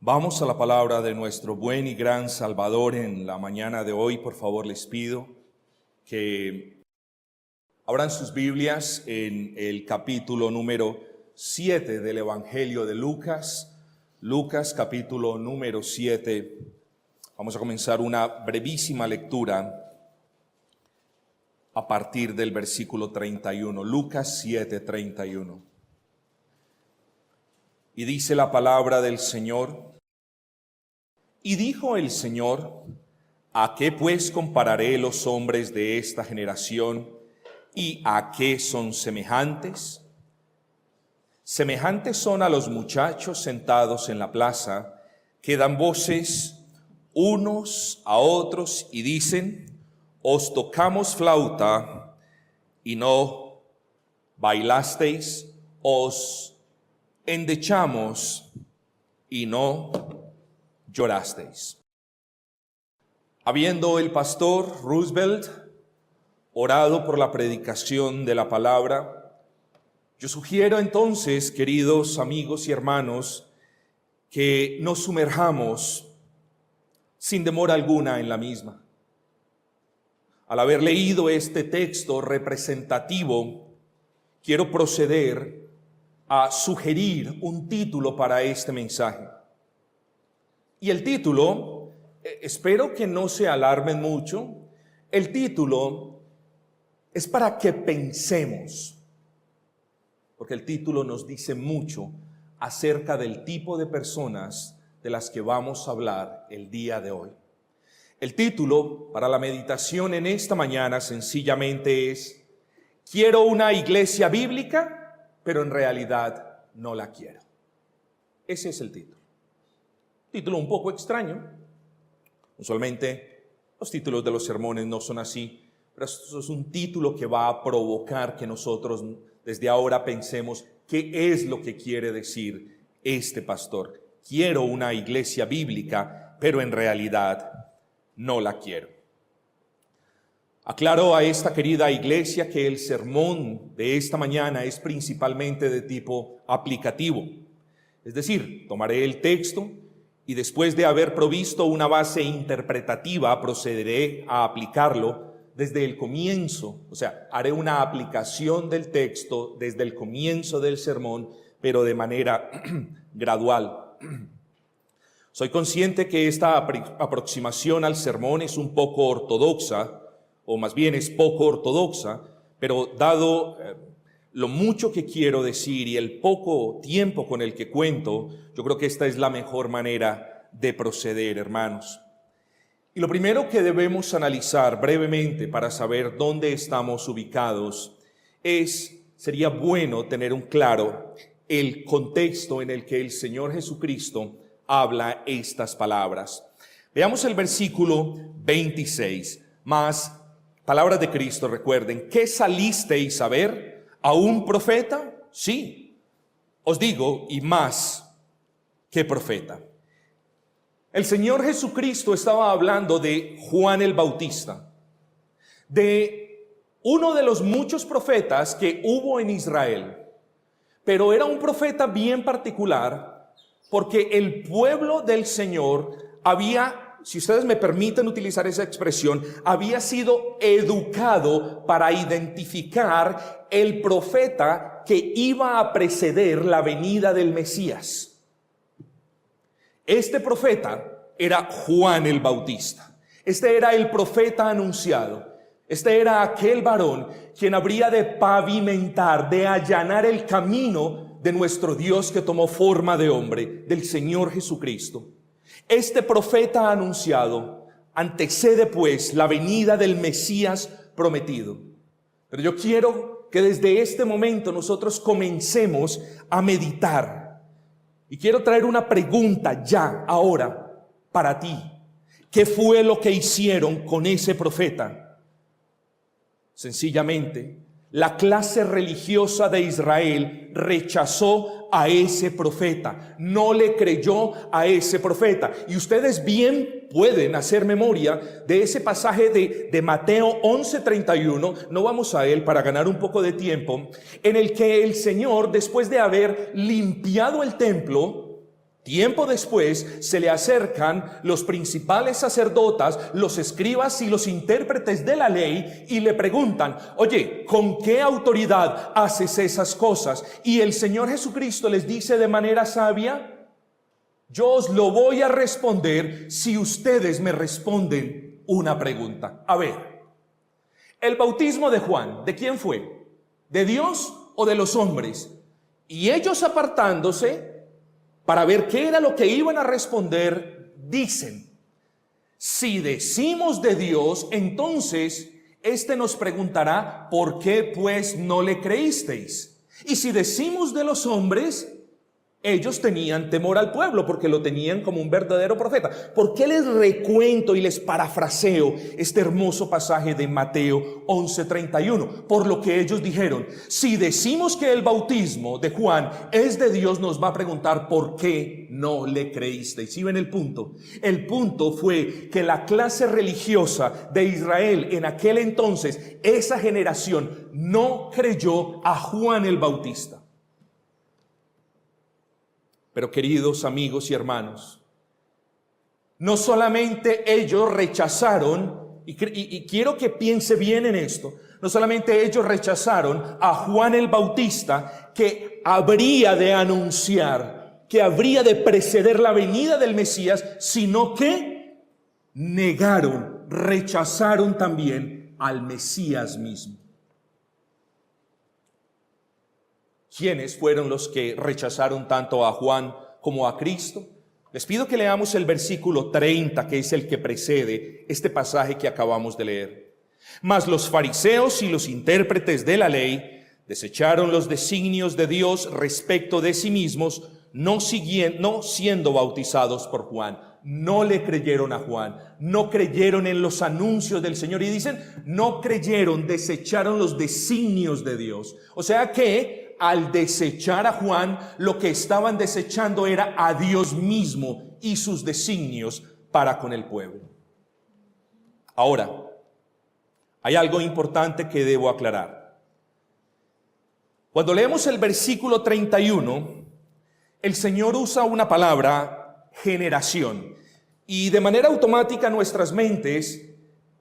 Vamos a la palabra de nuestro buen y gran Salvador en la mañana de hoy. Por favor, les pido que abran sus Biblias en el capítulo número 7 del Evangelio de Lucas. Lucas, capítulo número 7. Vamos a comenzar una brevísima lectura a partir del versículo 31. Lucas 7, 31. Y dice la palabra del Señor: y dijo el Señor, ¿a qué pues compararé los hombres de esta generación y a qué son semejantes? Semejantes son a los muchachos sentados en la plaza, que dan voces unos a otros y dicen: os tocamos flauta y no bailasteis, os endechamos y no llorasteis. Habiendo el pastor Roosevelt orado por la predicación de la palabra, yo sugiero entonces, queridos amigos y hermanos, que nos sumerjamos sin demora alguna en la misma. Al haber leído este texto representativo, quiero proceder a sugerir un título para este mensaje. Y el título, espero que no se alarmen mucho, el título es para que pensemos, porque el título nos dice mucho acerca del tipo de personas de las que vamos a hablar el día de hoy. El título para la meditación en esta mañana sencillamente es: quiero una iglesia bíblica, pero en realidad no la quiero. Ese es el título. Título un poco extraño. Usualmente los títulos de los sermones no son así, pero esto es un título que va a provocar que nosotros desde ahora pensemos qué es lo que quiere decir este pastor. Quiero una iglesia bíblica, pero en realidad no la quiero. Aclaro a esta querida iglesia que el sermón de esta mañana es principalmente de tipo aplicativo. Es decir, tomaré el texto y después de haber provisto una base interpretativa, procederé a aplicarlo desde el comienzo. O sea, haré una aplicación del texto desde el comienzo del sermón, pero de manera gradual. Soy consciente que esta aproximación al sermón es un poco ortodoxa, o más bien es poco ortodoxa, pero dado lo mucho que quiero decir y el poco tiempo con el que cuento, yo creo que esta es la mejor manera de proceder, hermanos. Y lo primero que debemos analizar brevemente para saber dónde estamos ubicados sería bueno tener un claro el contexto en el que el Señor Jesucristo habla estas palabras. Veamos el versículo 26. Más palabras de Cristo, recuerden: ¿qué salisteis a ver? ¿A un profeta? Sí, os digo, y más que profeta. El Señor Jesucristo estaba hablando de Juan el Bautista, de uno de los muchos profetas que hubo en Israel, pero era un profeta bien particular porque el pueblo del Señor había, si ustedes me permiten utilizar esa expresión, había sido educado para identificar el profeta que iba a preceder la venida del Mesías. Este profeta era Juan el Bautista. Este era el profeta anunciado. Este era aquel varón quien habría de pavimentar, de allanar el camino de nuestro Dios que tomó forma de hombre, del Señor Jesucristo. Este profeta anunciado antecede pues la venida del Mesías prometido. Pero yo quiero que desde este momento nosotros comencemos a meditar. Y quiero traer una pregunta ya, ahora, para ti. ¿Qué fue lo que hicieron con ese profeta? Sencillamente, la clase religiosa de Israel rechazó a ese profeta, no le creyó a ese profeta. Y ustedes bien pueden hacer memoria de ese pasaje de Mateo 11:31, no vamos a él para ganar un poco de tiempo, en el que el Señor, después de haber limpiado el templo, Tiempo después se le acercan los principales sacerdotes, los escribas y los intérpretes de la ley y le preguntan: oye, ¿con qué autoridad haces esas cosas? Y el Señor Jesucristo les dice de manera sabia: yo os lo voy a responder si ustedes me responden una pregunta. A ver, el bautismo de Juan, ¿de quién fue? ¿De Dios o de los hombres? Y ellos, apartándose para ver qué era lo que iban a responder, dicen: si decimos de Dios, entonces nos preguntará: ¿por qué pues no le creísteis? Y si decimos de los hombres, ellos tenían temor al pueblo porque lo tenían como un verdadero profeta. ¿Por qué les recuento y les parafraseo este hermoso pasaje de Mateo 11:31? Por lo que ellos dijeron: si decimos que el bautismo de Juan es de Dios, nos va a preguntar: ¿por qué no le creísteis? ¿Sí ven el punto? El punto fue que la clase religiosa de Israel en aquel entonces, esa generación, no creyó a Juan el Bautista. Pero, queridos amigos y hermanos, no solamente ellos rechazaron, y quiero que piense bien en esto, no solamente ellos rechazaron a Juan el Bautista, que habría de anunciar, que habría de preceder la venida del Mesías, sino que negaron, rechazaron también al Mesías mismo. ¿Quiénes fueron los que rechazaron tanto a Juan como a Cristo? Les pido que leamos el versículo 30, que es el que precede este pasaje que acabamos de leer. Mas los fariseos y los intérpretes de la ley desecharon los designios de Dios respecto de sí mismos, no siendo bautizados por Juan. No le creyeron a Juan, no creyeron en los anuncios del Señor, y dicen: no creyeron, desecharon los designios de Dios. O sea que al desechar a Juan, lo que estaban desechando era a Dios mismo y sus designios para con el pueblo. Ahora, hay algo importante que debo aclarar. Cuando leemos el versículo 31, el Señor usa una palabra: generación. Y de manera automática nuestras mentes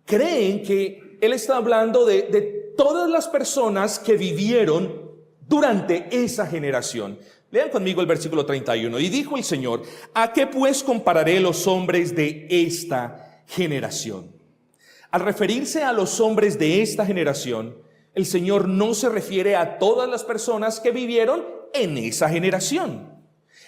creen que Él está hablando de todas las personas que vivieron durante esa generación. Lean conmigo el versículo 31. Y dijo el Señor: ¿a qué pues compararé los hombres de esta generación? Al referirse a los hombres de esta generación, el Señor no se refiere a todas las personas que vivieron en esa generación.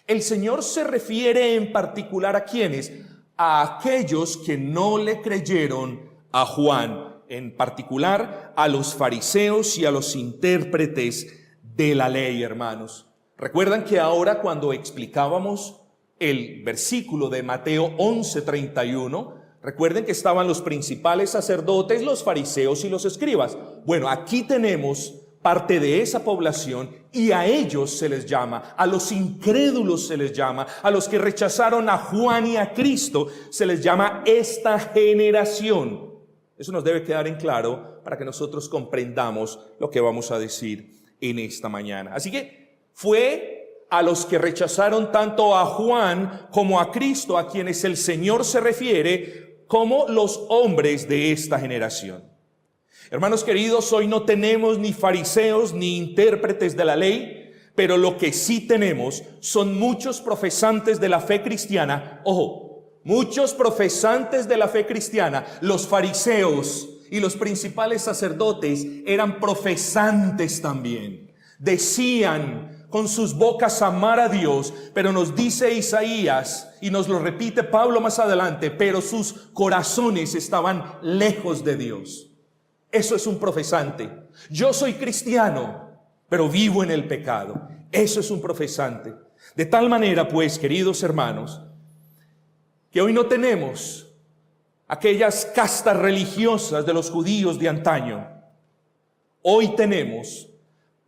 El Señor se refiere en particular ¿a quiénes? A aquellos que no le creyeron a Juan, en particular a los fariseos y a los intérpretes de la ley, hermanos. ¿Recuerdan que ahora, cuando explicábamos el versículo de Mateo 11:31, recuerden que estaban los principales sacerdotes, los fariseos y los escribas? Bueno, aquí tenemos parte de esa población, y a ellos se les llama, a los incrédulos se les llama, a los que rechazaron a Juan y a Cristo se les llama esta generación. Eso nos debe quedar en claro para que nosotros comprendamos lo que vamos a decir en esta mañana. Así que fue a los que rechazaron tanto a Juan como a Cristo a quienes el Señor se refiere como los hombres de esta generación. Hermanos queridos, hoy no tenemos ni fariseos ni intérpretes de la ley, pero lo que sí tenemos son muchos profesantes de la fe cristiana. Ojo, muchos profesantes de la fe cristiana. Los fariseos y los principales sacerdotes eran profesantes también. Decían con sus bocas amar a Dios, pero nos dice Isaías, y nos lo repite Pablo más adelante, pero sus corazones estaban lejos de Dios. Eso es un profesante. Yo soy cristiano, pero vivo en el pecado. Eso es un profesante. De tal manera, pues, queridos hermanos, que hoy no tenemos aquellas castas religiosas de los judíos de antaño. Hoy tenemos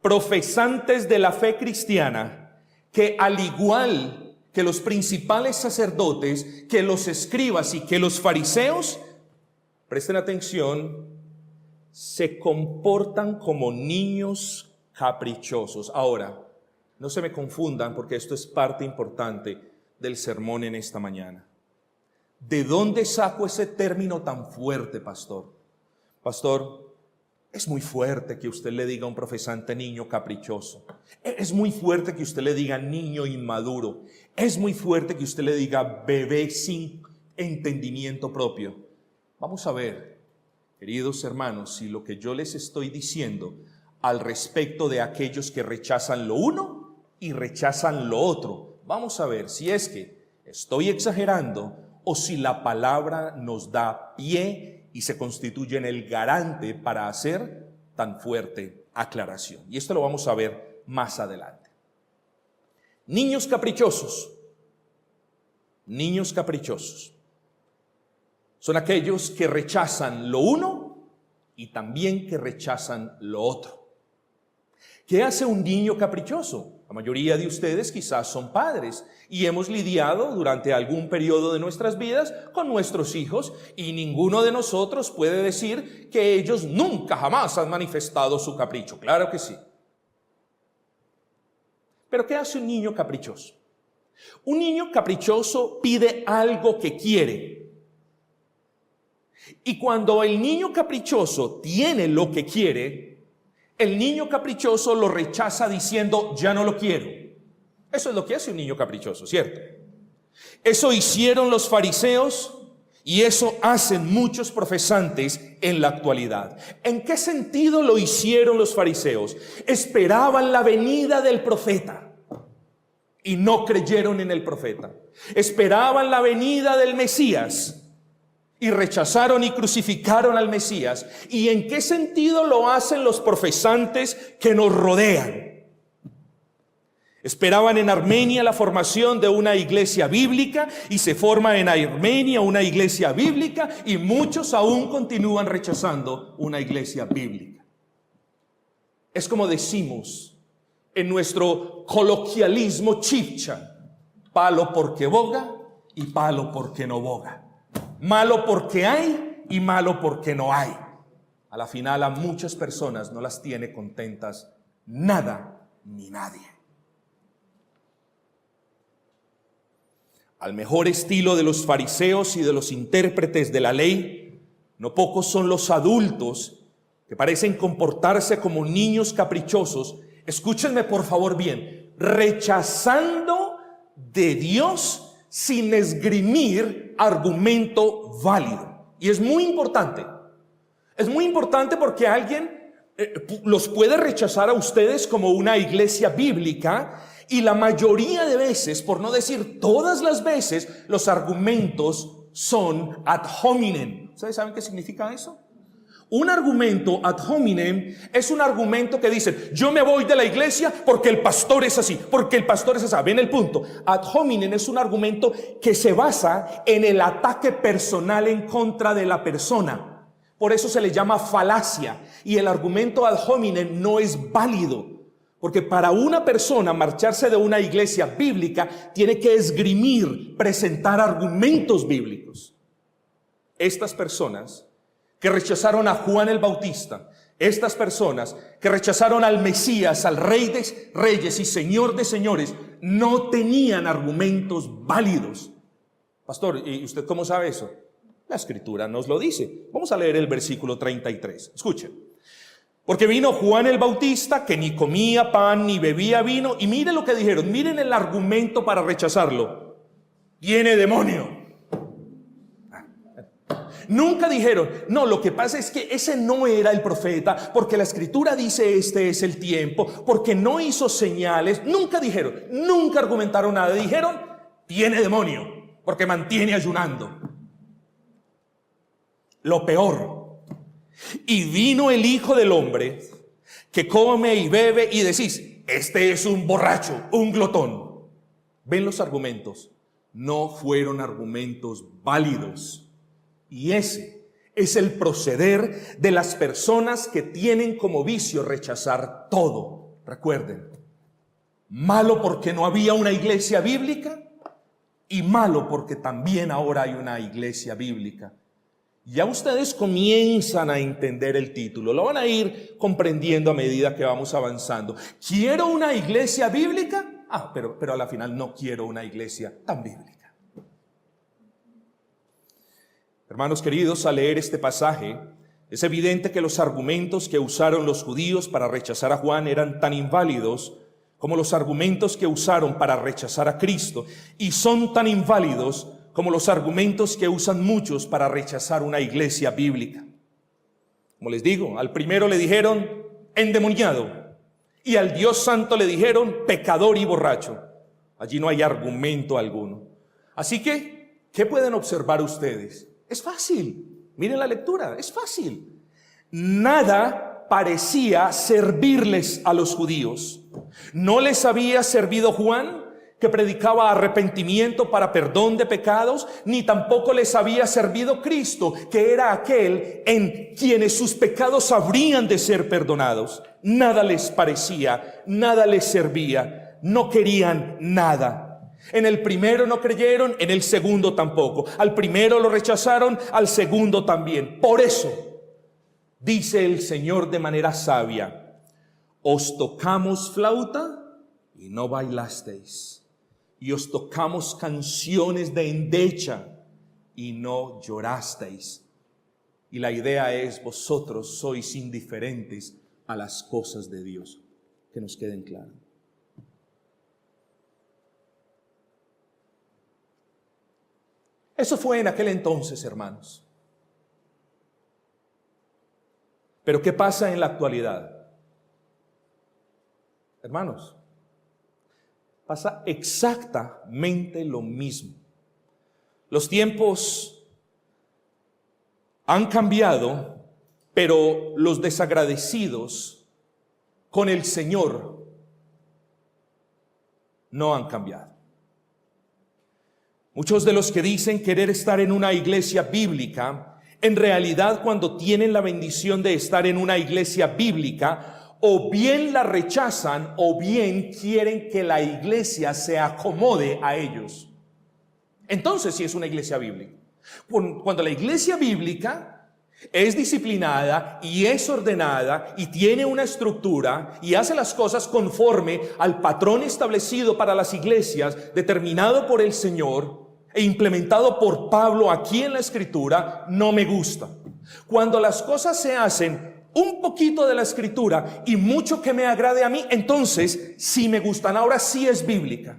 profesantes de la fe cristiana que, al igual que los principales sacerdotes, que los escribas y que los fariseos, presten atención, se comportan como niños caprichosos. Ahora, no se me confundan, porque esto es parte importante. del sermón en esta mañana. ¿De dónde saco ese término tan fuerte, pastor? Pastor, es muy fuerte que usted le diga a un profesante niño caprichoso. Es muy fuerte que usted le diga niño inmaduro. Es muy fuerte que usted le diga bebé sin entendimiento propio. Vamos a ver, queridos hermanos, si lo que yo les estoy diciendo al respecto de aquellos que rechazan lo uno y rechazan lo otro, vamos a ver si es que estoy exagerando o si la palabra nos da pie y se constituye en el garante para hacer tan fuerte aclaración. Y esto lo vamos a ver más adelante. Niños caprichosos. Niños caprichosos son aquellos que rechazan lo uno y también que rechazan lo otro. ¿Qué hace un niño caprichoso? La mayoría de ustedes quizás son padres y hemos lidiado durante algún periodo de nuestras vidas con nuestros hijos y ninguno de nosotros puede decir que ellos nunca jamás han manifestado su capricho. Claro que sí. Pero ¿qué hace un niño caprichoso? Un niño caprichoso pide algo que quiere. Y cuando el niño caprichoso tiene lo que quiere, el niño caprichoso lo rechaza diciendo, ya no lo quiero. Eso es lo que hace un niño caprichoso, ¿cierto? Eso hicieron los fariseos y eso hacen muchos profesantes en la actualidad. ¿En qué sentido lo hicieron los fariseos? Esperaban la venida del profeta y no creyeron en el profeta. Esperaban la venida del Mesías y rechazaron y crucificaron al Mesías. ¿Y en qué sentido lo hacen los profesantes que nos rodean? Esperaban en Armenia la formación de una iglesia bíblica y se forma en Armenia una iglesia bíblica y muchos aún continúan rechazando una iglesia bíblica. Es como decimos en nuestro coloquialismo chibcha, palo porque boga y palo porque no boga. Malo porque hay y malo porque no hay. A la final a muchas personas no las tiene contentas nada ni nadie. Al mejor estilo de los fariseos y de los intérpretes de la ley, no pocos son los adultos que parecen comportarse como niños caprichosos. Escúchenme por favor bien, rechazando de Dios sin esgrimir argumento válido. Y es muy importante. Es muy importante porque alguien los puede rechazar a ustedes como una iglesia bíblica y la mayoría de veces, por no decir todas las veces, los argumentos son ad hominem. ¿Ustedes saben qué significa eso? Un argumento ad hominem es un argumento que dice, yo me voy de la iglesia porque el pastor es así, porque el pastor es así. ¿Ven el punto? Ad hominem es un argumento que se basa en el ataque personal en contra de la persona. Por eso se le llama falacia. Y el argumento ad hominem no es válido. Porque para una persona marcharse de una iglesia bíblica tiene que esgrimir, presentar argumentos bíblicos. Estas personas que rechazaron a Juan el Bautista, estas personas que rechazaron al Mesías, al Rey de Reyes y Señor de Señores, no tenían argumentos válidos. Pastor, ¿y usted cómo sabe eso? La Escritura nos lo dice. Vamos a leer el versículo 33. Escuchen. Porque vino Juan el Bautista, que ni comía pan ni bebía vino, y miren lo que dijeron, miren el argumento para rechazarlo. Tiene demonio. Nunca dijeron, no, lo que pasa es que ese no era el profeta, porque la Escritura dice este es el tiempo, porque no hizo señales. Nunca dijeron, nunca argumentaron nada. Dijeron, tiene demonio, porque mantiene ayunando. Lo peor, y vino el Hijo del Hombre, que come y bebe, y decís, este es un borracho, un glotón. ¿Ven los argumentos? No fueron argumentos válidos. Y ese es el proceder de las personas que tienen como vicio rechazar todo. Recuerden, malo porque no había una iglesia bíblica y malo porque también ahora hay una iglesia bíblica. Ya ustedes comienzan a entender el título, lo van a ir comprendiendo a medida que vamos avanzando. ¿Quiero una iglesia bíblica? pero a la final no quiero una iglesia tan bíblica. Hermanos queridos, al leer este pasaje, es evidente que los argumentos que usaron los judíos para rechazar a Juan eran tan inválidos como los argumentos que usaron para rechazar a Cristo, y son tan inválidos como los argumentos que usan muchos para rechazar una iglesia bíblica. Como les digo, al primero le dijeron endemoniado, y al Dios Santo le dijeron pecador y borracho. Allí no hay argumento alguno. Así que, ¿qué pueden observar ustedes? Es fácil, miren la lectura, es fácil. Nada parecía servirles a los judíos. No les había servido Juan, que predicaba arrepentimiento para perdón de pecados, ni tampoco les había servido Cristo, que era aquel en quienes sus pecados habrían de ser perdonados. Nada les parecía, nada les servía, no querían nada. En el primero no creyeron, en el segundo tampoco. Al primero lo rechazaron, al segundo también. Por eso, dice el Señor de manera sabia: os tocamos flauta y no bailasteis, y os tocamos canciones de endecha y no llorasteis. Y la idea es: vosotros sois indiferentes a las cosas de Dios. Que nos queden claras. Eso fue en aquel entonces, hermanos. Pero ¿qué pasa en la actualidad? Hermanos, pasa exactamente lo mismo. Los tiempos han cambiado, pero los desagradecidos con el Señor no han cambiado. Muchos de los que dicen querer estar en una iglesia bíblica, en realidad cuando tienen la bendición de estar en una iglesia bíblica, o bien la rechazan o bien quieren que la iglesia se acomode a ellos. Entonces sí es una iglesia bíblica. Cuando la iglesia bíblica es disciplinada y es ordenada y tiene una estructura y hace las cosas conforme al patrón establecido para las iglesias, determinado por el Señor e implementado por Pablo aquí en la Escritura, no me gusta. Cuando las cosas se hacen un poquito de la Escritura y mucho que me agrade a mí, entonces sí me gustan. Ahora sí es bíblica.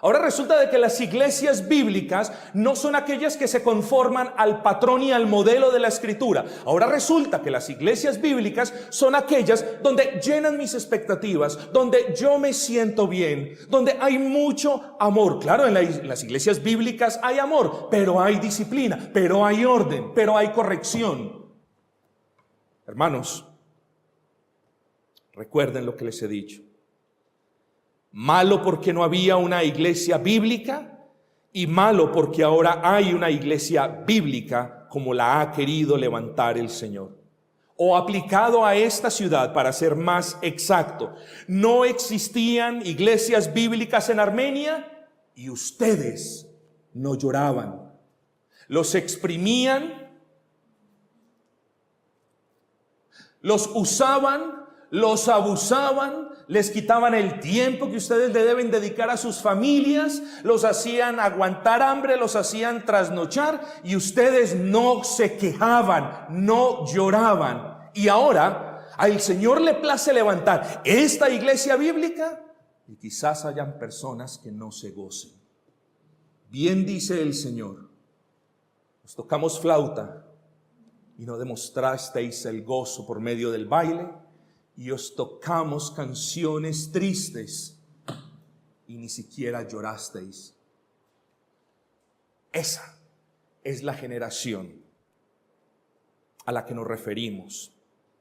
Ahora resulta de que las iglesias bíblicas no son aquellas que se conforman al patrón y al modelo de la Escritura. Ahora resulta que las iglesias bíblicas son aquellas donde llenan mis expectativas, donde yo me siento bien, donde hay mucho amor. Claro, en las iglesias bíblicas hay amor, pero hay disciplina, pero hay orden, pero hay corrección. Hermanos, recuerden lo que les he dicho. Malo porque no había una iglesia bíblica, y malo porque ahora hay una iglesia bíblica como la ha querido levantar el Señor. O aplicado a esta ciudad, para ser más exacto, no existían iglesias bíblicas en Armenia y ustedes no lloraban. Los exprimían, los usaban, los abusaban, les quitaban el tiempo que ustedes le deben dedicar a sus familias, los hacían aguantar hambre, los hacían trasnochar, y ustedes no se quejaban, no lloraban. Y ahora al Señor le place levantar esta iglesia bíblica y quizás hayan personas que no se gocen. Bien dice el Señor: os tocamos flauta y no demostrasteis el gozo por medio del baile, y os tocamos canciones tristes y ni siquiera llorasteis. Esa es la generación a la que nos referimos,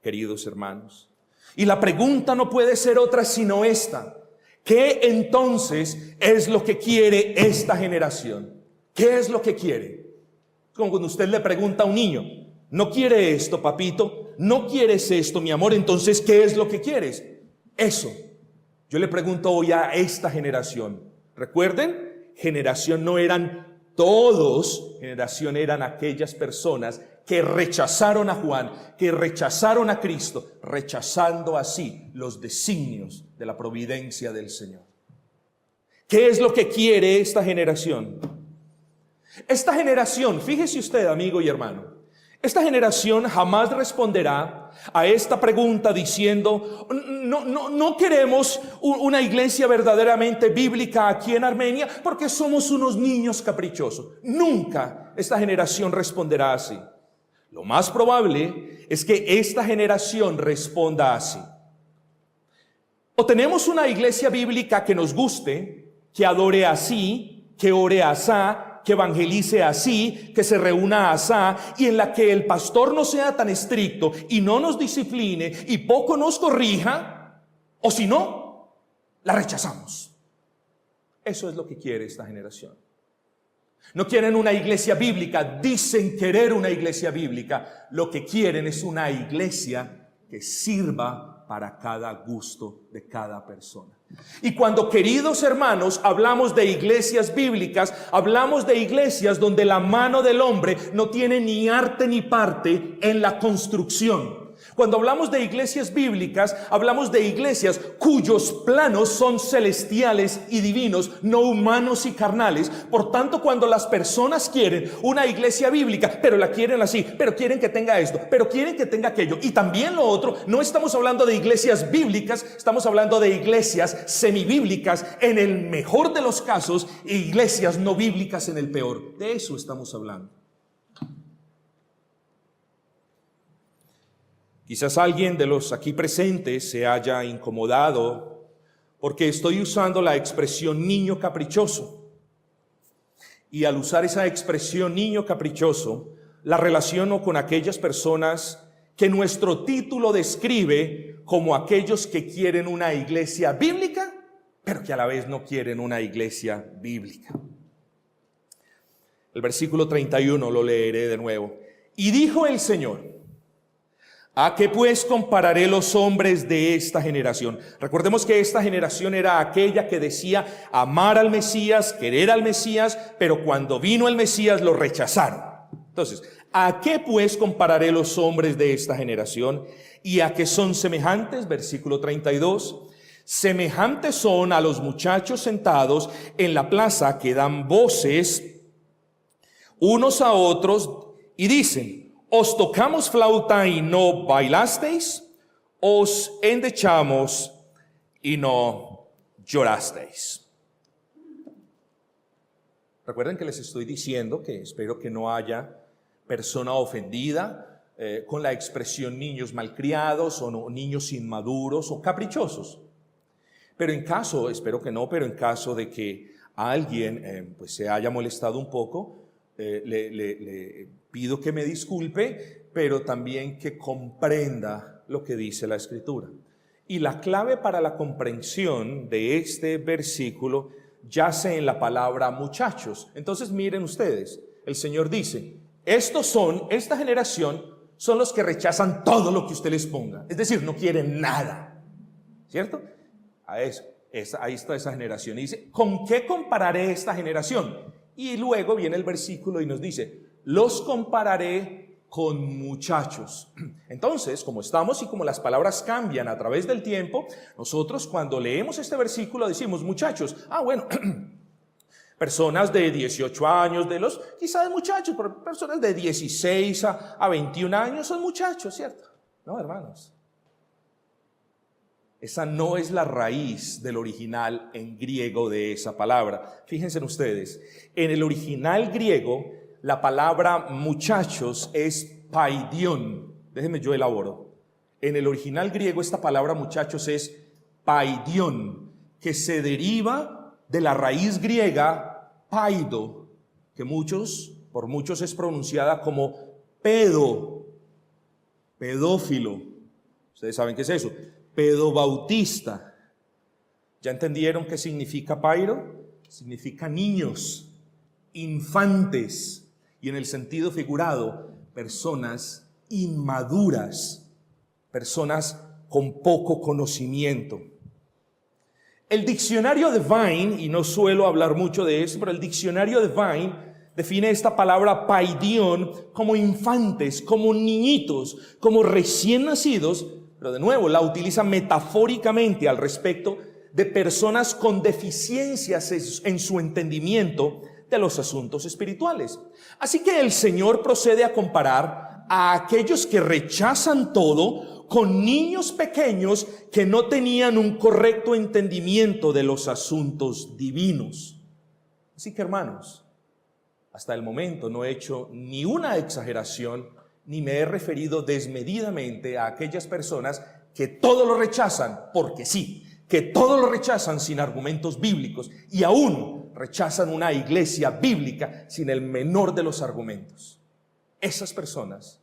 queridos hermanos. Y la pregunta no puede ser otra sino esta: ¿qué entonces es lo que quiere esta generación? ¿Qué es lo que quiere? Como cuando usted le pregunta a un niño: ¿no quiere esto, papito? ¿No quieres esto, mi amor? Entonces, ¿qué es lo que quieres? Eso. Yo le pregunto hoy a esta generación. Recuerden, generación no eran todos, generación eran aquellas personas que rechazaron a Juan, que rechazaron a Cristo, rechazando así los designios de la providencia del Señor. ¿Qué es lo que quiere esta generación? Esta generación, fíjese usted, amigo y hermano, esta generación jamás responderá a esta pregunta diciendo, no queremos una iglesia verdaderamente bíblica aquí en Armenia porque somos unos niños caprichosos. Nunca esta generación responderá así. Lo más probable es que esta generación responda así. O tenemos una iglesia bíblica que nos guste, que adore así, que ore asá, que evangelice así, que se reúna asá, y en la que el pastor no sea tan estricto y no nos discipline y poco nos corrija, o si no, la rechazamos. Eso es lo que quiere esta generación. No quieren una iglesia bíblica, dicen querer una iglesia bíblica. Lo que quieren es una iglesia que sirva para cada gusto de cada persona. Y cuando, queridos hermanos, hablamos de iglesias bíblicas, hablamos de iglesias donde la mano del hombre no tiene ni arte ni parte en la construcción. Cuando hablamos de iglesias bíblicas, hablamos de iglesias cuyos planos son celestiales y divinos, no humanos y carnales. Por tanto, cuando las personas quieren una iglesia bíblica, pero la quieren así, pero quieren que tenga esto, pero quieren que tenga aquello, y también lo otro, no estamos hablando de iglesias bíblicas, estamos hablando de iglesias semibíblicas en el mejor de los casos, e iglesias no bíblicas en el peor. De eso estamos hablando. Quizás alguien de los aquí presentes se haya incomodado porque estoy usando la expresión niño caprichoso. Y al usar esa expresión niño caprichoso, la relaciono con aquellas personas que nuestro título describe como aquellos que quieren una iglesia bíblica, pero que a la vez no quieren una iglesia bíblica. El versículo 31 lo leeré de nuevo. Y dijo el Señor: ¿a qué pues compararé los hombres de esta generación? Recordemos que esta generación era aquella que decía amar al Mesías, querer al Mesías, pero cuando vino el Mesías lo rechazaron. Entonces, ¿a qué pues compararé los hombres de esta generación? ¿Y a qué son semejantes? Versículo 32. Semejantes son a los muchachos sentados en la plaza que dan voces unos a otros y dicen: ¿os tocamos flauta y no bailasteis? ¿Os endechamos y no llorasteis? Recuerden que les estoy diciendo que espero que no haya persona ofendida con la expresión niños malcriados o no, niños inmaduros o caprichosos. Pero en caso, espero que no, pero en caso de que alguien pues se haya molestado un poco, le pido que me disculpe, pero también que comprenda lo que dice la Escritura. Y la clave para la comprensión de este versículo yace en la palabra muchachos. Entonces miren ustedes, el Señor dice: esta generación son los que rechazan todo lo que usted les ponga. Es decir, no quieren nada, ¿cierto? Ahí está esa generación. Y dice: ¿con qué compararé esta generación? Y luego viene el versículo y nos dice: los compararé con muchachos. Entonces, como estamos y como las palabras cambian a través del tiempo, nosotros cuando leemos este versículo decimos muchachos. Bueno, personas de 18 años, quizás muchachos, pero personas de 16 a 21 años son muchachos, ¿cierto? No, hermanos. Esa no es la raíz del original en griego de esa palabra. Fíjense ustedes, en el original griego, la palabra muchachos es paidion. Déjenme yo elaboro. En el original griego, esta palabra muchachos es paidion, que se deriva de la raíz griega paido, que por muchos es pronunciada como pedófilo. Ustedes saben qué es eso. Pedobautista. ¿Ya entendieron qué significa pairo? Significa niños, infantes, y en el sentido figurado, personas inmaduras, personas con poco conocimiento. El diccionario de Vine, y no suelo hablar mucho de eso, pero el diccionario de Vine define esta palabra paidion como infantes, como niñitos, como recién nacidos, pero de nuevo la utiliza metafóricamente al respecto de personas con deficiencias en su entendimiento de los asuntos espirituales. Así que el Señor procede a comparar a aquellos que rechazan todo con niños pequeños que no tenían un correcto entendimiento de los asuntos divinos. Así que, hermanos, hasta el momento no he hecho ni una exageración ni me he referido desmedidamente a aquellas personas que todo lo rechazan porque sí, que todo lo rechazan sin argumentos bíblicos y aún rechazan una iglesia bíblica sin el menor de los argumentos. Esas personas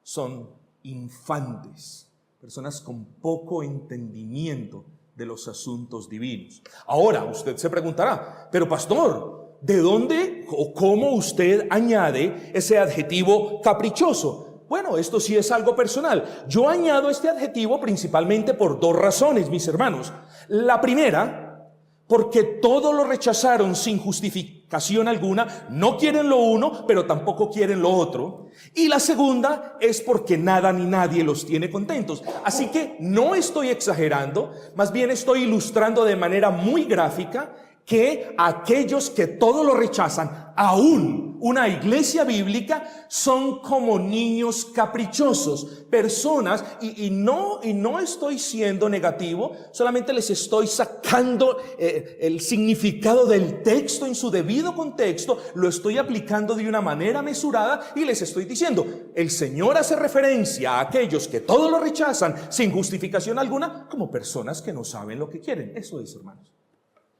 son infantes, personas con poco entendimiento de los asuntos divinos. Ahora, usted se preguntará, pero pastor, ¿de dónde o cómo usted añade ese adjetivo caprichoso? Bueno, esto sí es algo personal. Yo añado este adjetivo principalmente por dos razones, mis hermanos. La primera, porque todo lo rechazaron sin justificación alguna, no quieren lo uno, pero tampoco quieren lo otro. Y la segunda es porque nada ni nadie los tiene contentos. Así que no estoy exagerando, más bien estoy ilustrando de manera muy gráfica que aquellos que todo lo rechazan, aún una iglesia bíblica, son como niños caprichosos, personas, y no estoy siendo negativo, solamente les estoy sacando el significado del texto en su debido contexto, lo estoy aplicando de una manera mesurada y les estoy diciendo, el Señor hace referencia a aquellos que todo lo rechazan sin justificación alguna, como personas que no saben lo que quieren. Eso es, hermanos.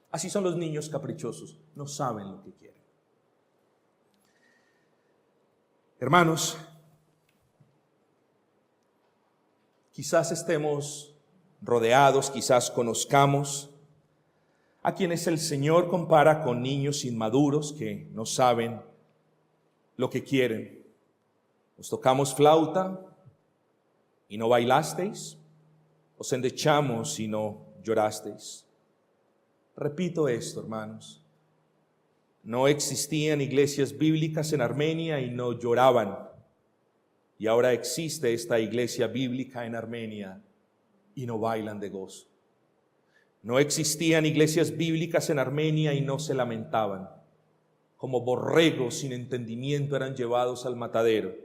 Así son los niños caprichosos, no saben lo que quieren. Hermanos, quizás estemos rodeados, quizás conozcamos a quienes el Señor compara con niños inmaduros que no saben lo que quieren. Os tocamos flauta y no bailasteis, os endechamos y no llorasteis. Repito esto, hermanos, no existían iglesias bíblicas en Armenia y no lloraban. Y ahora existe esta iglesia bíblica en Armenia y no bailan de gozo. No existían iglesias bíblicas en Armenia y no se lamentaban. Como borregos sin entendimiento eran llevados al matadero.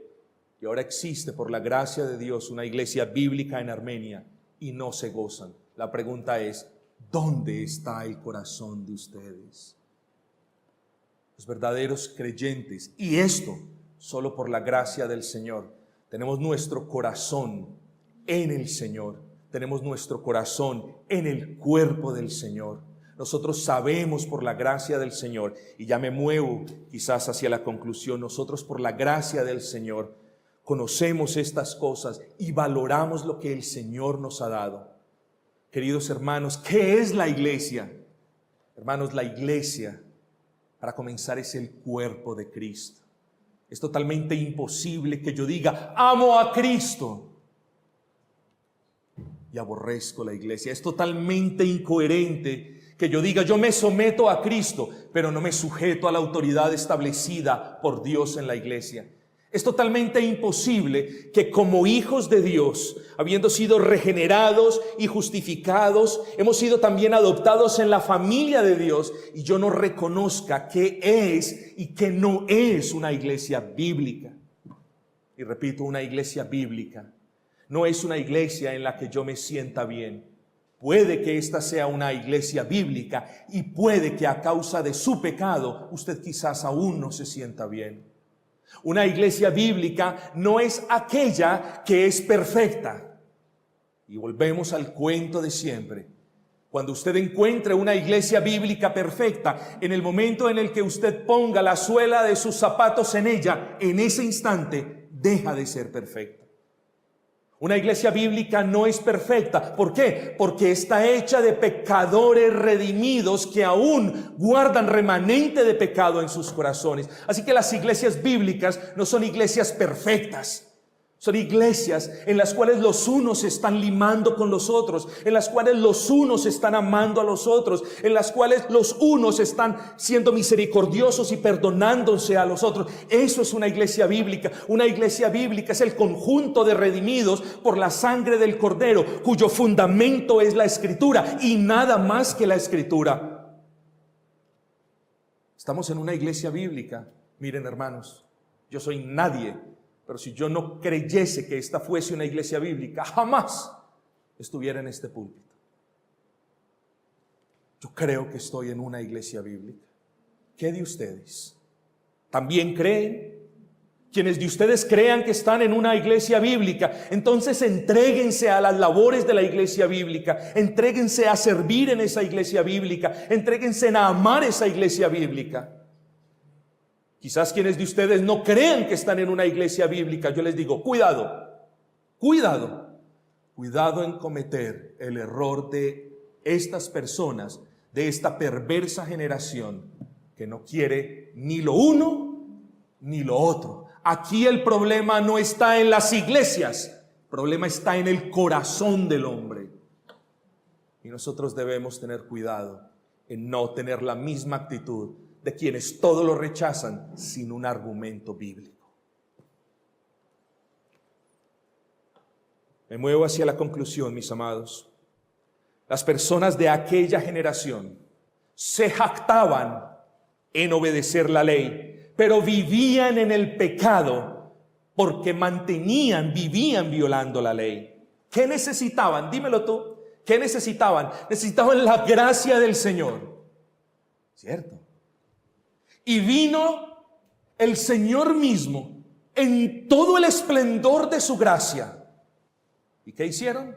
Y ahora existe, por la gracia de Dios, una iglesia bíblica en Armenia y no se gozan. La pregunta es, ¿dónde está el corazón de ustedes? Los verdaderos creyentes, y esto solo por la gracia del Señor, tenemos nuestro corazón en el Señor, tenemos nuestro corazón en el cuerpo del Señor. Nosotros sabemos por la gracia del Señor, y ya me muevo quizás hacia la conclusión, nosotros por la gracia del Señor conocemos estas cosas y valoramos lo que el Señor nos ha dado. Queridos hermanos, ¿qué es la iglesia? Hermanos, la iglesia, para comenzar, es el cuerpo de Cristo. Es totalmente imposible que yo diga, amo a Cristo y aborrezco la iglesia. Es totalmente incoherente que yo diga, yo me someto a Cristo, pero no me sujeto a la autoridad establecida por Dios en la iglesia. Es totalmente imposible que como hijos de Dios, habiendo sido regenerados y justificados, hemos sido también adoptados en la familia de Dios y yo no reconozca qué es y qué no es una iglesia bíblica. Y repito, una iglesia bíblica no es una iglesia en la que yo me sienta bien. Puede que esta sea una iglesia bíblica y puede que a causa de su pecado usted quizás aún no se sienta bien. Una iglesia bíblica no es aquella que es perfecta. Y volvemos al cuento de siempre. Cuando usted encuentre una iglesia bíblica perfecta, en el momento en el que usted ponga la suela de sus zapatos en ella, en ese instante deja de ser perfecta. Una iglesia bíblica no es perfecta. ¿Por qué? Porque está hecha de pecadores redimidos que aún guardan remanente de pecado en sus corazones. Así que las iglesias bíblicas no son iglesias perfectas. Son iglesias en las cuales los unos se están limando con los otros, en las cuales los unos están amando a los otros, en las cuales los unos están siendo misericordiosos y perdonándose a los otros. Eso es una iglesia bíblica. Una iglesia bíblica es el conjunto de redimidos por la sangre del Cordero, cuyo fundamento es la Escritura y nada más que la Escritura. Estamos en una iglesia bíblica. Miren, hermanos, yo soy nadie. Pero si yo no creyese que esta fuese una iglesia bíblica, jamás estuviera en este púlpito. Yo creo que estoy en una iglesia bíblica. ¿Qué de ustedes? ¿También creen? Quienes de ustedes crean que están en una iglesia bíblica, entonces entréguense a las labores de la iglesia bíblica, entréguense a servir en esa iglesia bíblica, entréguense a amar esa iglesia bíblica. Quizás quienes de ustedes no crean que están en una iglesia bíblica, yo les digo, cuidado, cuidado, cuidado en cometer el error de estas personas, de esta perversa generación que no quiere ni lo uno ni lo otro. Aquí el problema no está en las iglesias, el problema está en el corazón del hombre. Y nosotros debemos tener cuidado en no tener la misma actitud de quienes todo lo rechazan sin un argumento bíblico. Me muevo hacia la conclusión, mis amados. Las personas de aquella generación se jactaban en obedecer la ley, pero vivían en el pecado porque vivían violando la ley. ¿Qué necesitaban? Dímelo tú. ¿Qué necesitaban? Necesitaban la gracia del Señor. ¿Cierto? Y vino el Señor mismo en todo el esplendor de su gracia. ¿Y qué hicieron?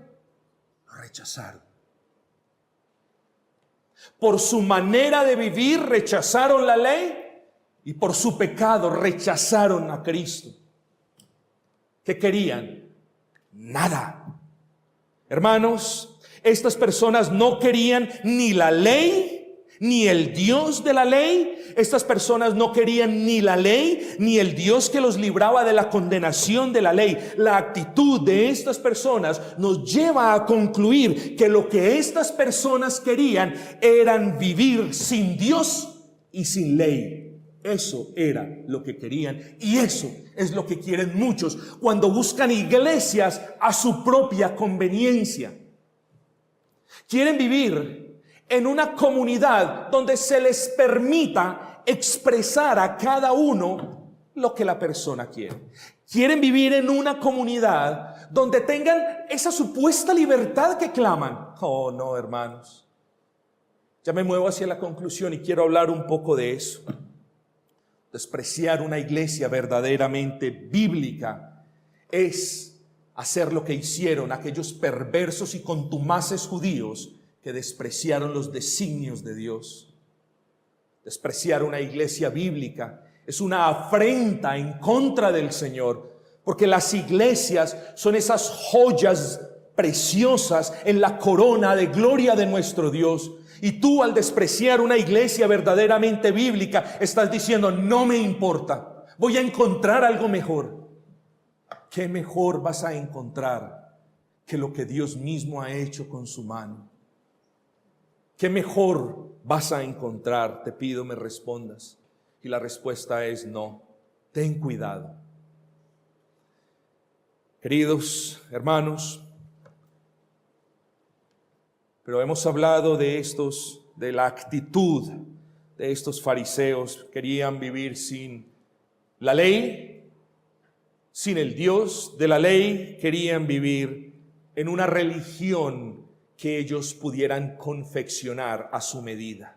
Lo rechazaron. Por su manera de vivir rechazaron la ley y por su pecado rechazaron a Cristo. ¿Qué querían? Nada. Hermanos, estas personas no querían ni la ley ni el Dios de la ley. Estas personas no querían ni la ley ni el Dios que los libraba de la condenación de la ley. La actitud de estas personas nos lleva a concluir que lo que estas personas querían eran vivir sin Dios y sin ley. Eso era lo que querían y eso es lo que quieren muchos cuando buscan iglesias a su propia conveniencia. Quieren vivir en una comunidad donde se les permita expresar a cada uno lo que la persona quiere. Quieren vivir en una comunidad donde tengan esa supuesta libertad que claman. Oh, no, hermanos. Ya me muevo hacia la conclusión y quiero hablar un poco de eso. Despreciar una iglesia verdaderamente bíblica es hacer lo que hicieron aquellos perversos y contumaces judíos que despreciaron los designios de Dios. Despreciar una iglesia bíblica es una afrenta en contra del Señor, porque las iglesias son esas joyas preciosas en la corona de gloria de nuestro Dios. Y tú, al despreciar una iglesia verdaderamente bíblica, estás diciendo, no me importa, voy a encontrar algo mejor. ¿Qué mejor vas a encontrar que lo que Dios mismo ha hecho con su mano? ¿Qué mejor vas a encontrar? Te pido me respondas. Y la respuesta es no. Ten cuidado. Queridos hermanos, pero hemos hablado de la actitud de estos fariseos. Querían vivir sin la ley, sin el Dios de la ley. Querían vivir en una religión que ellos pudieran confeccionar a su medida.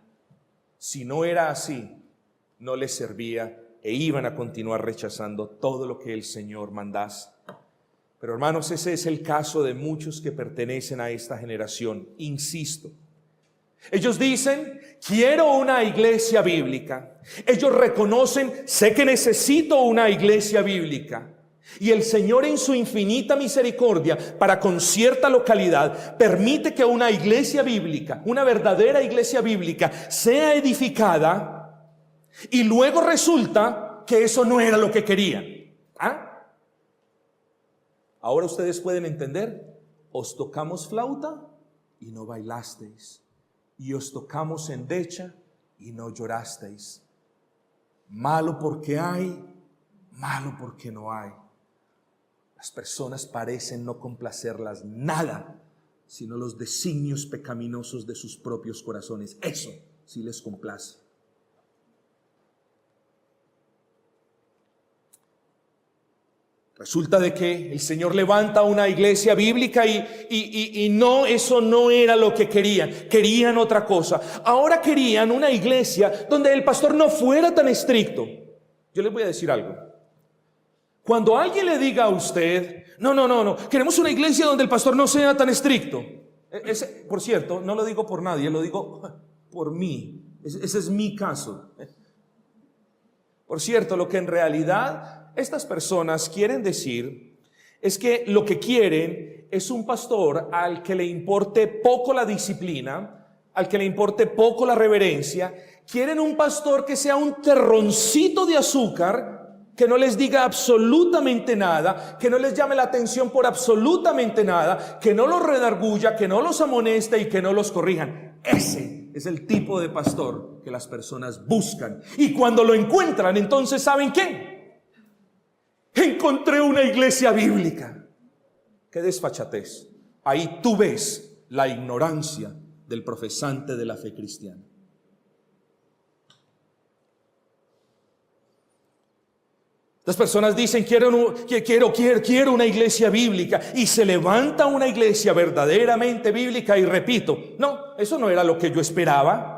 Si no era así, no les servía e iban a continuar rechazando todo lo que el Señor mandase. Pero hermanos, ese es el caso de muchos que pertenecen a esta generación. Insisto, ellos dicen, quiero una iglesia bíblica. Ellos reconocen, sé que necesito una iglesia bíblica. Y el Señor en su infinita misericordia para con cierta localidad permite que una iglesia bíblica, una verdadera iglesia bíblica, sea edificada y luego resulta que eso no era lo que querían. Ahora ustedes pueden entender, os tocamos flauta y no bailasteis, y os tocamos endecha y no llorasteis. Malo porque hay, malo porque no hay. Las personas parecen no complacerlas nada, sino los designios pecaminosos de sus propios corazones. Eso sí les complace. Resulta de que el Señor levanta una iglesia bíblica y no, eso no era lo que querían. Querían otra cosa. Ahora querían una iglesia donde el pastor no fuera tan estricto. Yo les voy a decir algo. Cuando alguien le diga a usted, no, queremos una iglesia donde el pastor no sea tan estricto. Por cierto, no lo digo por nadie, lo digo por mí. Ese es mi caso. Por cierto, lo que en realidad estas personas quieren decir es que lo que quieren es un pastor al que le importe poco la disciplina, al que le importe poco la reverencia. Quieren un pastor que sea un terroncito de azúcar, que no les diga absolutamente nada, que no les llame la atención por absolutamente nada, que no los redarguya, que no los amoneste y que no los corrijan. Ese es el tipo de pastor que las personas buscan. Y cuando lo encuentran, entonces ¿saben qué? Encontré una iglesia bíblica. Qué desfachatez. Ahí tú ves la ignorancia del profesante de la fe cristiana. Las personas dicen, quiero una iglesia bíblica, y se levanta una iglesia verdaderamente bíblica y repito, no, eso no era lo que yo esperaba.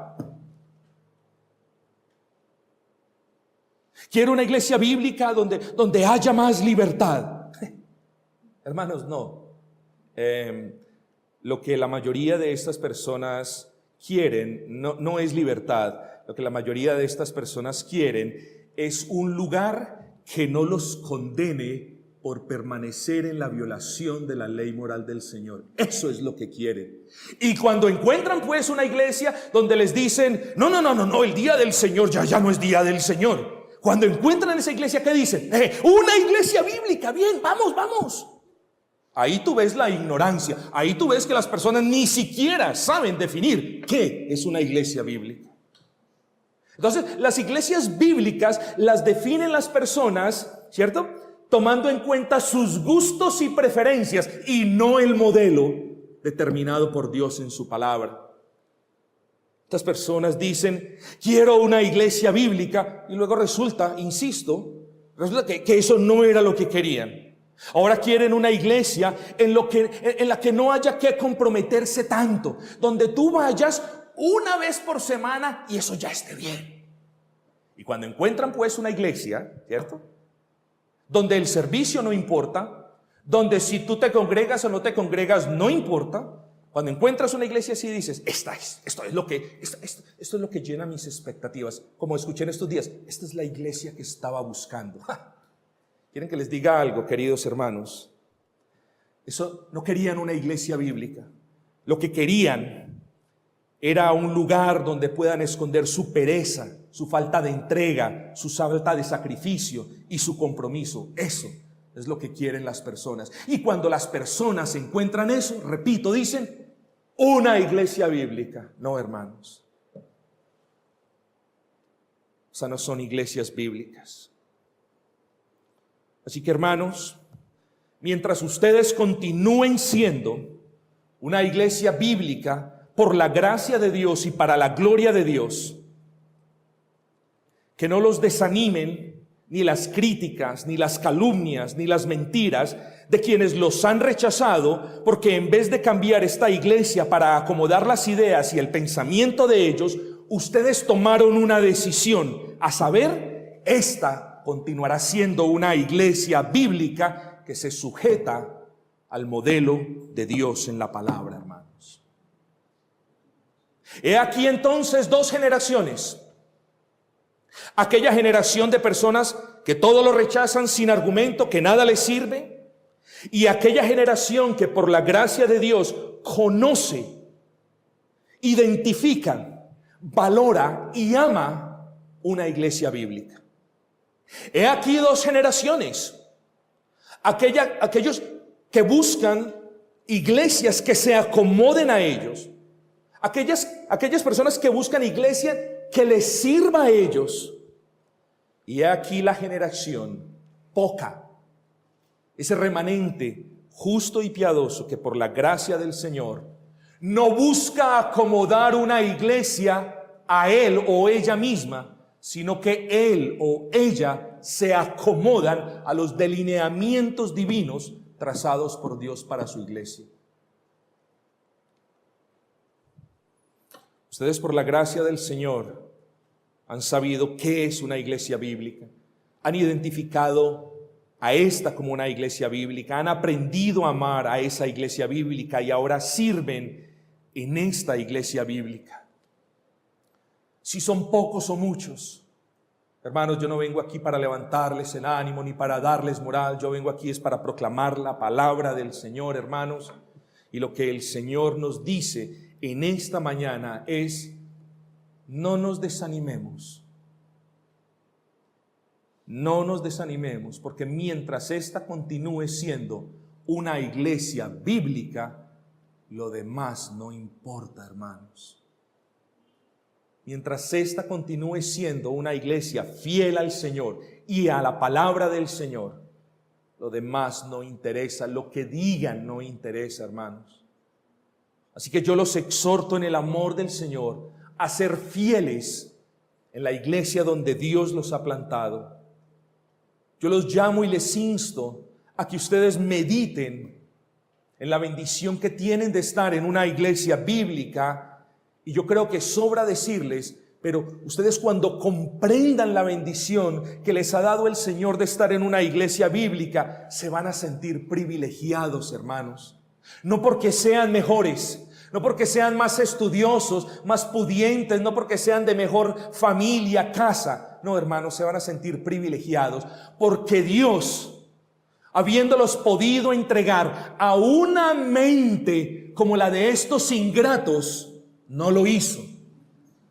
Quiero una iglesia bíblica donde haya más libertad. Hermanos, no. Lo que la mayoría de estas personas quieren no es libertad. Lo que la mayoría de estas personas quieren es un lugar que no los condene por permanecer en la violación de la ley moral del Señor. Eso es lo que quieren. Y cuando encuentran pues una iglesia donde les dicen, no, el día del Señor ya no es día del Señor. Cuando encuentran esa iglesia, ¿qué dicen? Una iglesia bíblica, bien, vamos. Ahí tú ves la ignorancia. Ahí tú ves que las personas ni siquiera saben definir qué es una iglesia bíblica. Entonces, las iglesias bíblicas las definen las personas, ¿cierto? Tomando en cuenta sus gustos y preferencias y no el modelo determinado por Dios en su palabra. Estas personas dicen, quiero una iglesia bíblica, y luego resulta que eso no era lo que querían. Ahora quieren una iglesia en la que no haya que comprometerse tanto, donde tú vayas una vez por semana y eso ya esté bien. Y cuando encuentran pues una iglesia, ¿cierto?, donde el servicio no importa, donde si tú te congregas o no te congregas no importa. Cuando encuentras una iglesia así dices, esto es lo que llena mis expectativas. Como escuché en estos días, esta es la iglesia que estaba buscando. ¿Quieren que les diga algo, queridos hermanos? No querían una iglesia bíblica. Lo que querían era un lugar donde puedan esconder su pereza, su falta de entrega, su falta de sacrificio y su compromiso. Eso es lo que quieren las personas. Y cuando las personas encuentran eso, repito, dicen, una iglesia bíblica. No, hermanos. O sea, no son iglesias bíblicas. Así que, hermanos, mientras ustedes continúen siendo una iglesia bíblica por la gracia de Dios y para la gloria de Dios, que no los desanimen ni las críticas, ni las calumnias, ni las mentiras de quienes los han rechazado, porque en vez de cambiar esta iglesia para acomodar las ideas y el pensamiento de ellos, ustedes tomaron una decisión, a saber, esta continuará siendo una iglesia bíblica que se sujeta al modelo de Dios en la palabra, hermanos. He aquí entonces dos generaciones. Aquella generación de personas que todo lo rechazan sin argumento, que nada les sirve, y aquella generación que por la gracia de Dios conoce, identifica, valora y ama una iglesia bíblica. He aquí dos generaciones. Aquellos que buscan iglesias que se acomoden a ellos, aquellas personas que buscan iglesia que les sirva a ellos. Y he aquí la generación poca, ese remanente justo y piadoso que por la gracia del Señor no busca acomodar una iglesia a él o ella misma, sino que él o ella se acomodan a los delineamientos divinos trazados por Dios para su iglesia. Ustedes, por la gracia del Señor, han sabido qué es una iglesia bíblica, han identificado a esta como una iglesia bíblica, han aprendido a amar a esa iglesia bíblica y ahora sirven en esta iglesia bíblica. Si son pocos o muchos, hermanos, yo no vengo aquí para levantarles el ánimo ni para darles moral. Yo vengo aquí es para proclamar la palabra del Señor, hermanos. Y lo que el Señor nos dice en esta mañana es: no nos desanimemos. No nos desanimemos, porque mientras esta continúe siendo una iglesia bíblica, lo demás no importa, hermanos. Mientras esta continúe siendo una iglesia fiel al Señor y a la palabra del Señor, lo demás no interesa, lo que digan no interesa, hermanos. Así que yo los exhorto en el amor del Señor a ser fieles en la iglesia donde Dios los ha plantado. Yo los llamo y les insto a que ustedes mediten en la bendición que tienen de estar en una iglesia bíblica. Y yo creo que sobra decirles, pero ustedes cuando comprendan la bendición que les ha dado el Señor de estar en una iglesia bíblica, se van a sentir privilegiados, hermanos. No porque sean mejores, no porque sean más estudiosos, más pudientes, no porque sean de mejor familia, casa. No, hermanos, se van a sentir privilegiados porque Dios, habiéndolos podido entregar a una mente como la de estos ingratos, no lo hizo,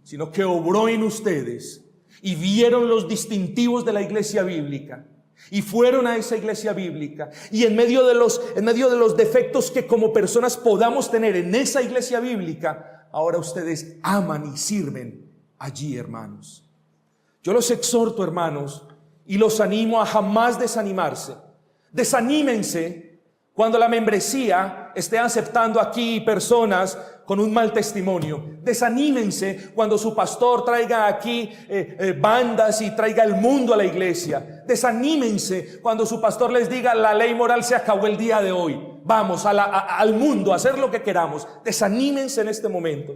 sino que obró en ustedes y vieron los distintivos de la iglesia bíblica y fueron a esa iglesia bíblica, y en medio de los defectos que como personas podamos tener en esa iglesia bíblica, ahora ustedes aman y sirven allí, hermanos. Yo los exhorto, hermanos, y los animo a jamás desanimarse. Desanímense cuando la membresía esté aceptando aquí personas con un mal testimonio. Desanímense cuando su pastor traiga aquí bandas y traiga el mundo a la iglesia. Desanímense cuando su pastor les diga: la ley moral se acabó el día de hoy, vamos al mundo a hacer lo que queramos. Desanímense en este momento.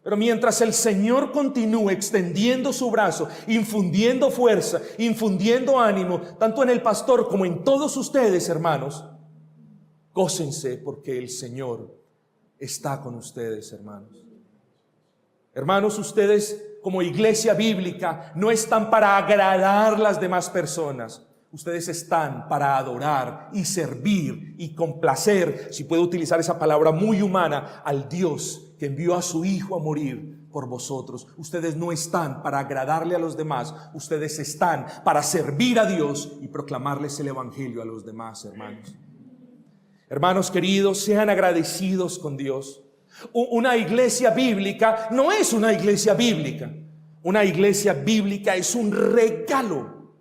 Pero mientras el Señor continúe extendiendo su brazo, infundiendo fuerza, infundiendo ánimo, tanto en el pastor como en todos ustedes, hermanos, gócense porque el Señor está con ustedes, hermanos. Hermanos, ustedes como iglesia bíblica no están para agradar a las demás personas. Ustedes están para adorar y servir y complacer, si puedo utilizar esa palabra muy humana, al Dios que envió a su Hijo a morir por vosotros. Ustedes no están para agradarle a los demás. Ustedes están para servir a Dios y proclamarles el evangelio a los demás, hermanos. Hermanos queridos, sean agradecidos con Dios. Una iglesia bíblica no es una iglesia bíblica. Una iglesia bíblica es un regalo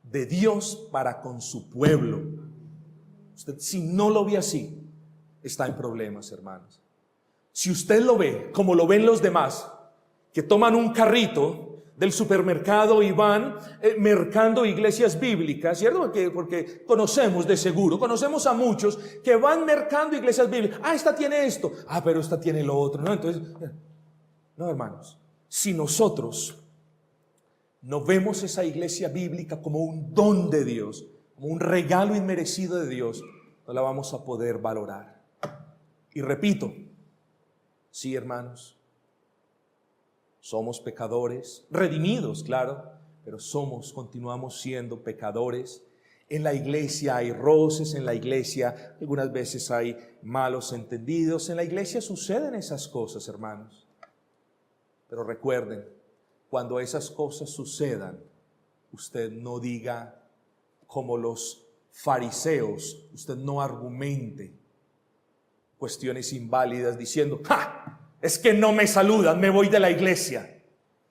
de Dios para con su pueblo. Usted, si no lo ve así, está en problemas, hermanos. Si usted lo ve como lo ven los demás, que toman un carrito del supermercado y van mercando iglesias bíblicas, ¿cierto? Porque conocemos de seguro, conocemos a muchos que van mercando iglesias bíblicas. Esta tiene esto, pero esta tiene lo otro, ¿no? Entonces, no, hermanos, si nosotros no vemos esa iglesia bíblica como un don de Dios, como un regalo inmerecido de Dios, no la vamos a poder valorar. Y repito, sí, hermanos, somos pecadores, redimidos, claro, pero continuamos siendo pecadores. En la iglesia hay roces, en la iglesia algunas veces hay malos entendidos, en la iglesia suceden esas cosas, hermanos. Pero recuerden, cuando esas cosas sucedan, usted no diga como los fariseos, usted no argumente cuestiones inválidas diciendo, ¡ja! Es que no me saludan, me voy de la iglesia.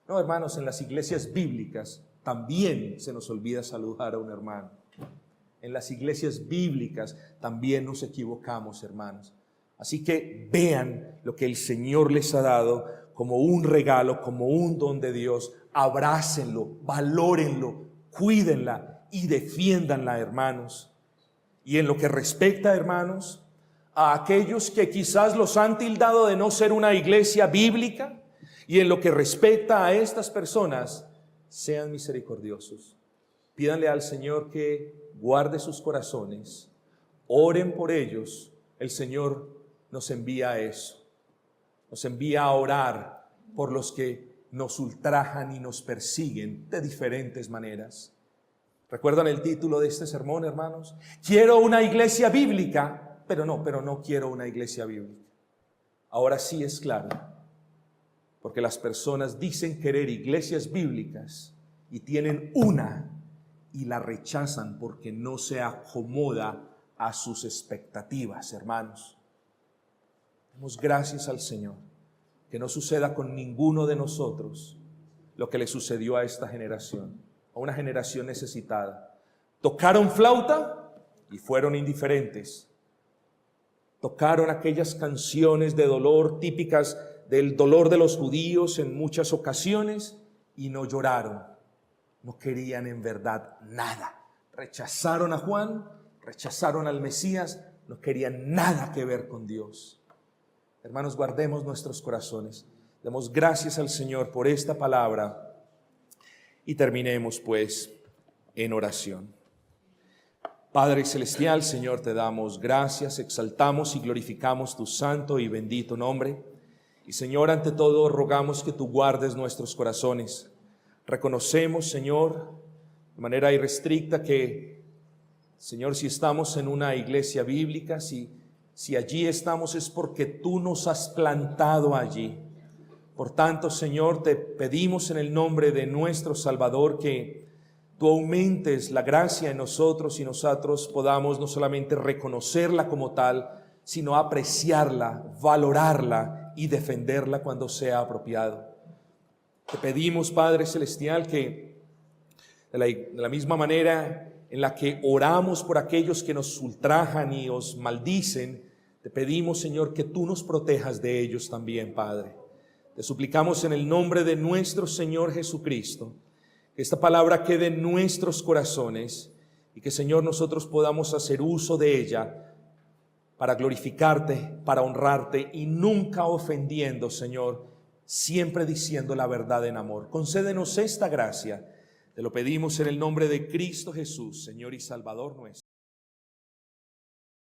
No, hermanos, en las iglesias bíblicas también se nos olvida saludar a un hermano. En las iglesias bíblicas también nos equivocamos, hermanos. Así que vean lo que el Señor les ha dado como un regalo, como un don de Dios. Abrácenlo, valórenlo, cuídenla y defiéndanla, hermanos. Y en lo que respecta, hermanos, a aquellos que quizás los han tildado de no ser una iglesia bíblica, y en lo que respecta a estas personas, sean misericordiosos. Pídanle al Señor que guarde sus corazones, oren por ellos. El Señor nos envía a eso, nos envía a orar por los que nos ultrajan y nos persiguen de diferentes maneras. ¿Recuerdan el título de este sermón, hermanos? Quiero una iglesia bíblica, pero no quiero una iglesia bíblica. Ahora sí es claro, porque las personas dicen querer iglesias bíblicas y tienen una y la rechazan porque no se acomoda a sus expectativas, hermanos. Damos gracias al Señor, que no suceda con ninguno de nosotros lo que le sucedió a esta generación, a una generación necesitada. Tocaron flauta y fueron indiferentes. Tocaron aquellas canciones de dolor típicas del dolor de los judíos en muchas ocasiones y no lloraron. No querían en verdad nada. Rechazaron a Juan, rechazaron al Mesías, no querían nada que ver con Dios. Hermanos, guardemos nuestros corazones. Demos gracias al Señor por esta palabra y terminemos pues en oración. Padre celestial, Señor, te damos gracias, exaltamos y glorificamos tu santo y bendito nombre. Y Señor, ante todo rogamos que tú guardes nuestros corazones. Reconocemos, Señor, de manera irrestricta que, Señor, si estamos en una iglesia bíblica, si allí estamos es porque tú nos has plantado allí. Por tanto, Señor, te pedimos en el nombre de nuestro Salvador que tú aumentes la gracia en nosotros y nosotros podamos no solamente reconocerla como tal, sino apreciarla, valorarla y defenderla cuando sea apropiado. Te pedimos, Padre Celestial, que de la misma manera en la que oramos por aquellos que nos ultrajan y os maldicen, te pedimos, Señor, que tú nos protejas de ellos también, Padre. Te suplicamos en el nombre de nuestro Señor Jesucristo, que esta palabra quede en nuestros corazones y que, Señor, nosotros podamos hacer uso de ella para glorificarte, para honrarte y nunca ofendiendo, Señor, siempre diciendo la verdad en amor. Concédenos esta gracia. Te lo pedimos en el nombre de Cristo Jesús, Señor y Salvador nuestro.